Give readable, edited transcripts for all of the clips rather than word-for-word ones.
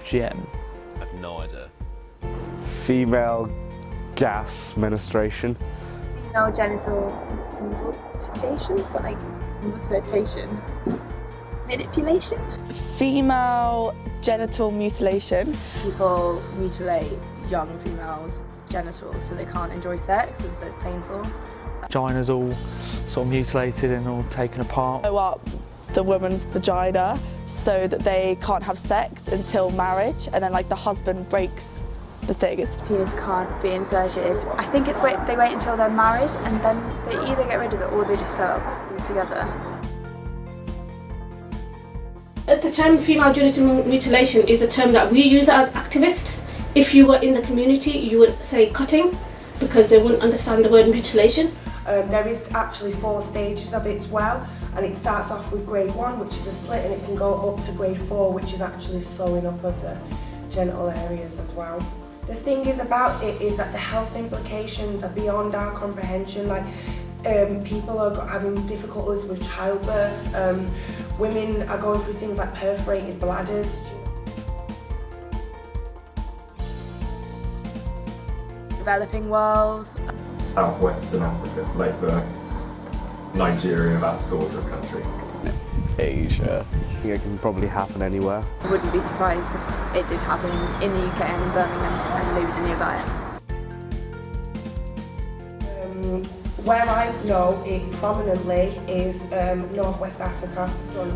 FGM? I have no idea. Female gas menstruation. Female genital mutilation, something mutilation. Manipulation. Female genital mutilation. People mutilate young females' genitals so they can't enjoy sex, and so it's painful. Vagina's all sort of mutilated and all taken apart. Blow up the woman's vagina so that they can't have sex until marriage, and then like the husband breaks the thing. Penis can't be inserted. I think it's they wait until they're married and then they either get rid of it or they just sew it together. The term female genital mutilation is a term that we use as activists. If you were in the community, you would say cutting, because they wouldn't understand the word mutilation. There is actually 4 stages of it as well, and it starts off with grade 1, which is a slit, and it can go up to grade 4, which is actually sewing up of the genital areas as well. The thing is about it is that the health implications are beyond our comprehension. Like people are having difficulties with childbirth. Women are going through things like perforated bladders. Developing world. Southwestern Africa, like the Nigeria, that sort of country. Asia. I think it can probably happen anywhere. I wouldn't be surprised if it did happen in the UK and in Birmingham and lived nearby. Where I know it prominently is Northwest Africa.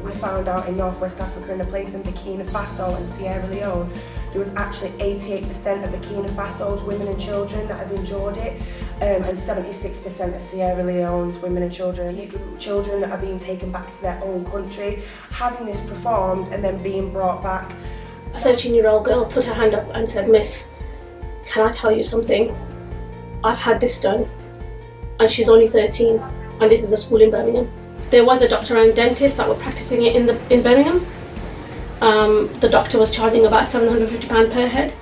I found out in Northwest Africa, in a place in Burkina Faso and Sierra Leone, there was actually 88% of Burkina Faso's women and children that have endured it, and 76% of Sierra Leone's women and children. These children are being taken back to their own country, having this performed and then being brought back. A 13-year-old girl put her hand up and said, "Miss, can I tell you something? I've had this done." And she's only 13, and this is a school in Birmingham. There was a doctor and dentist that were practicing it in Birmingham. The doctor was charging about £750 per head.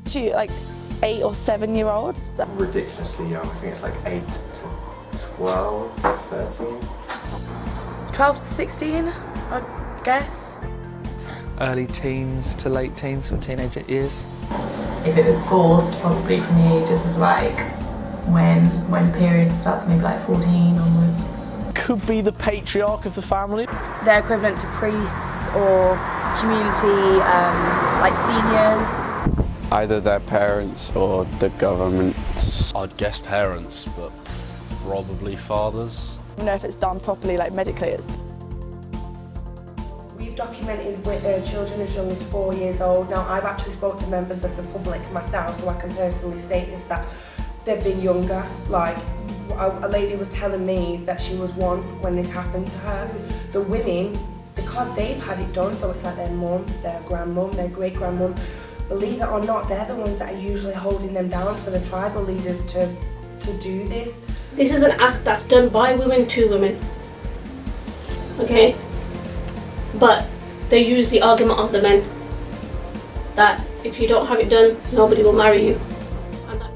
She like 8 or 7-year-olds. Ridiculously young, I think it's like 8 to 12, 13. 12 to 16, I guess. Early teens to late teens, for teenage years. If it was forced, possibly from the ages of like when periods starts, maybe like 14 onwards. Could be the patriarch of the family. They're equivalent to priests or community, like seniors. Either their parents or the government. I'd guess parents, but probably fathers. You know, if it's done properly, like medically, it's. We've documented with children as young as 4 years old. Now, I've actually spoke to members of the public myself, so I can personally state this, that they've been younger. Like, a lady was telling me that she was 1 when this happened to her. The women, because they've had it done, so it's like their mum, their grandmum, their great-grandmum, believe it or not, they're the ones that are usually holding them down for the tribal leaders to do this. This is an act that's done by women to women. Okay? But they use the argument of the men that if you don't have it done, nobody will marry you. And that...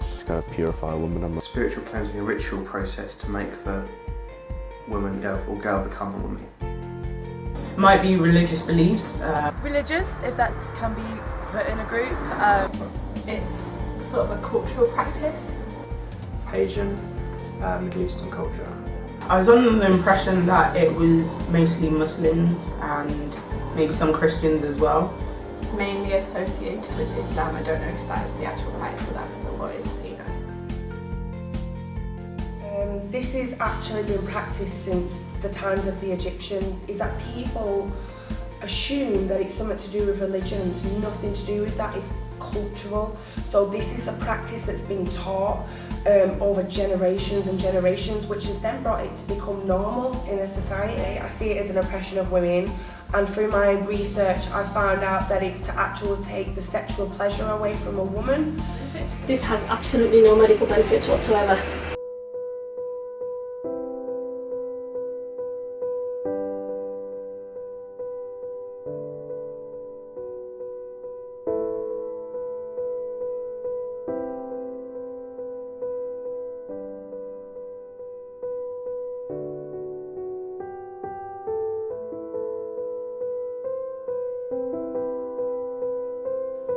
Just kind of purify a woman. A spiritual cleansing, a ritual process to make the woman or girl become a woman. Might be religious beliefs. Religious, if that can be put in a group. It's sort of a cultural practice. Asian, Middle Eastern culture. I was under the impression that it was mostly Muslims and maybe some Christians as well. Mainly associated with Islam. I don't know if that is the actual fact, but that's what it's seen as. This has actually been practiced since the times of the Egyptians, is that people assume that it's something to do with religion. It's nothing to do with that, it's cultural. So this is a practice that's been taught over generations and generations, which has then brought it to become normal in a society. I see it as an oppression of women, and through my research I found out that it's to actually take the sexual pleasure away from a woman. This has absolutely no medical benefits whatsoever.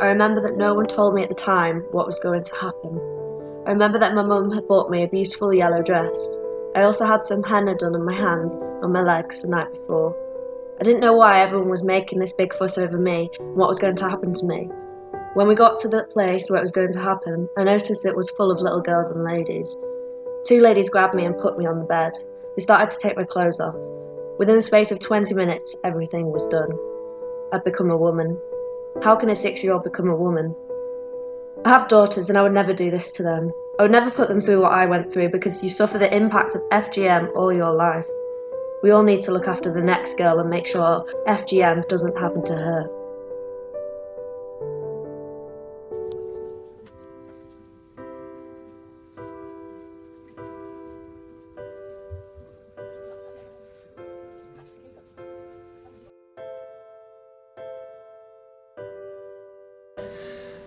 I remember that no one told me at the time what was going to happen. I remember that my mum had bought me a beautiful yellow dress. I also had some henna done on my hands and my legs the night before. I didn't know why everyone was making this big fuss over me and what was going to happen to me. When we got to the place where it was going to happen, I noticed it was full of little girls and ladies. 2 ladies grabbed me and put me on the bed. They started to take my clothes off. Within the space of 20 minutes, everything was done. I'd become a woman. How can a 6-year-old become a woman? I have daughters and I would never do this to them. I would never put them through what I went through because you suffer the impact of FGM all your life. We all need to look after the next girl and make sure FGM doesn't happen to her.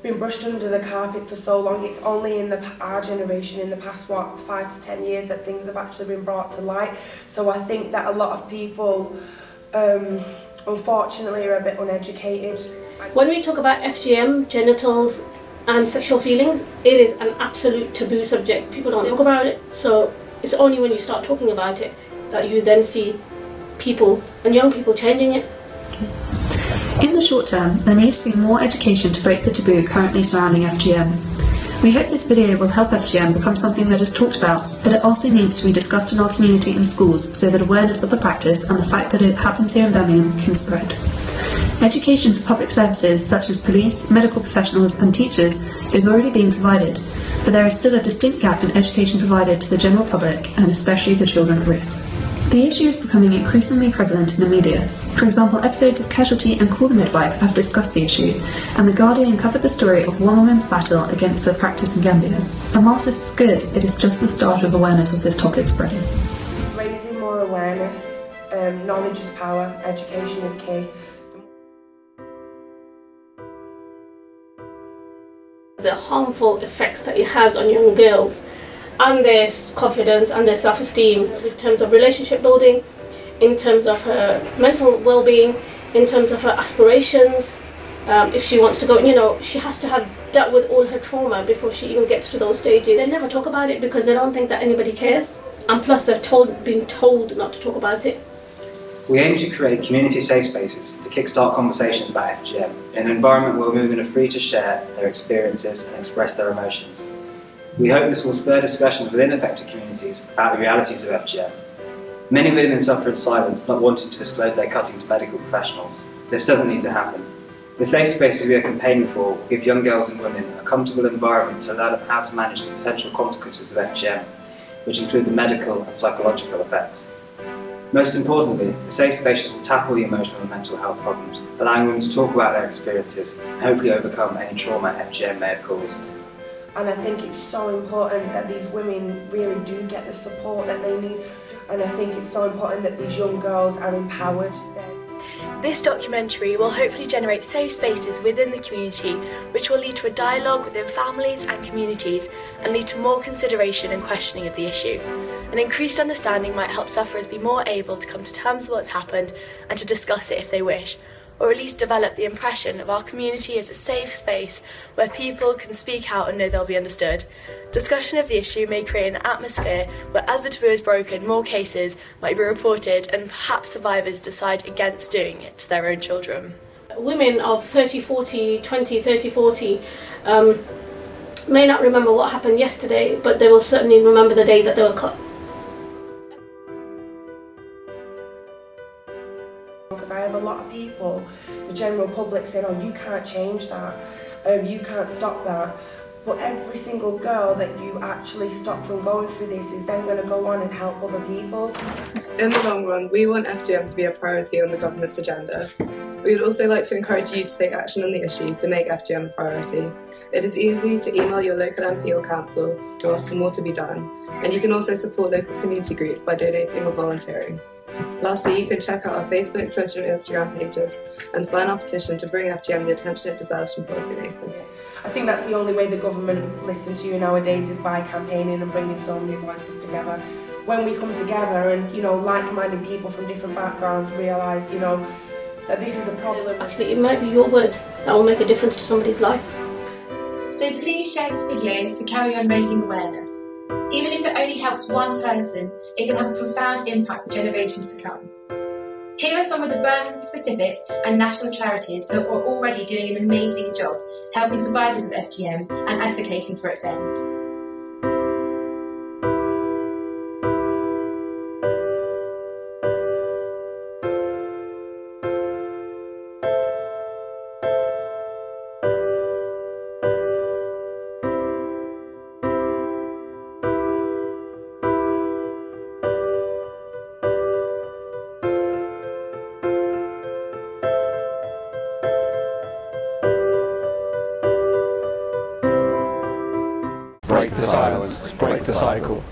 Been brushed under the carpet for so long. It's only in our generation, in the past 5 to 10 years, that things have actually been brought to light. So I think that a lot of people unfortunately are a bit uneducated. When we talk about FGM, genitals and sexual feelings, it is an absolute taboo subject. People don't talk about it, so it's only when you start talking about it that you then see people and young people changing it. In the short term, there needs to be more education to break the taboo currently surrounding FGM. We hope this video will help FGM become something that is talked about, but it also needs to be discussed in our community and schools so that awareness of the practice and the fact that it happens here in Birmingham can spread. Education for public services such as police, medical professionals and teachers is already being provided, but there is still a distinct gap in education provided to the general public and especially the children at risk. The issue is becoming increasingly prevalent in the media. For example, episodes of Casualty and Call the Midwife have discussed the issue, and The Guardian covered the story of one woman's battle against the practice in Gambia. And whilst this is good, it is just the start of awareness of this topic spreading. Raising more awareness, knowledge is power, education is key. The harmful effects that it has on young girls and their confidence and their self-esteem in terms of relationship building, in terms of her mental well-being, in terms of her aspirations. If she wants to go, she has to have dealt with all her trauma before she even gets to those stages. They never talk about it because they don't think that anybody cares, and plus they're being told not to talk about it. We aim to create community safe spaces to kickstart conversations about FGM in an environment where women are free to share their experiences and express their emotions. We hope this will spur discussions within affected communities about the realities of FGM. Many women suffer in silence, not wanting to disclose their cutting to medical professionals. This doesn't need to happen. The safe spaces we are campaigning for will give young girls and women a comfortable environment to learn how to manage the potential consequences of FGM, which include the medical and psychological effects. Most importantly, the safe spaces will tackle the emotional and mental health problems, allowing women to talk about their experiences and hopefully overcome any trauma FGM may have caused. And I think it's so important that these women really do get the support that they need. And I think it's so important that these young girls are empowered. This documentary will hopefully generate safe spaces within the community, which will lead to a dialogue within families and communities and lead to more consideration and questioning of the issue. An increased understanding might help sufferers be more able to come to terms with what's happened and to discuss it if they wish, or at least develop the impression of our community as a safe space where people can speak out and know they'll be understood. Discussion of the issue may create an atmosphere where, as the taboo is broken, more cases might be reported and perhaps survivors decide against doing it to their own children. Women of 30, 40, 20, 30, 40 may not remember what happened yesterday, but they will certainly remember the day that they were cut. Because I have a lot of people, the general public, saying, oh, you can't change that, you can't stop that. But every single girl that you actually stop from going through this is then going to go on and help other people. In the long run, we want FGM to be a priority on the government's agenda. We would also like to encourage you to take action on the issue to make FGM a priority. It is easy to email your local MP or council to ask for more to be done, and you can also support local community groups by donating or volunteering. Lastly, you can check out our Facebook, Twitter and Instagram pages and sign our petition to bring FGM the attention it deserves from policymakers. I think that's the only way the government listens to you nowadays is by campaigning and bringing so many voices together. When we come together and, like-minded people from different backgrounds realise, that this is a problem. Actually, it might be your words that will make a difference to somebody's life. So please share this video to carry on raising awareness. Even if it only helps one person, it can have a profound impact for generations to come. Here are some of the Birmingham-specific and national charities who are already doing an amazing job helping survivors of FGM and advocating for its end. Break the silence, break the cycle.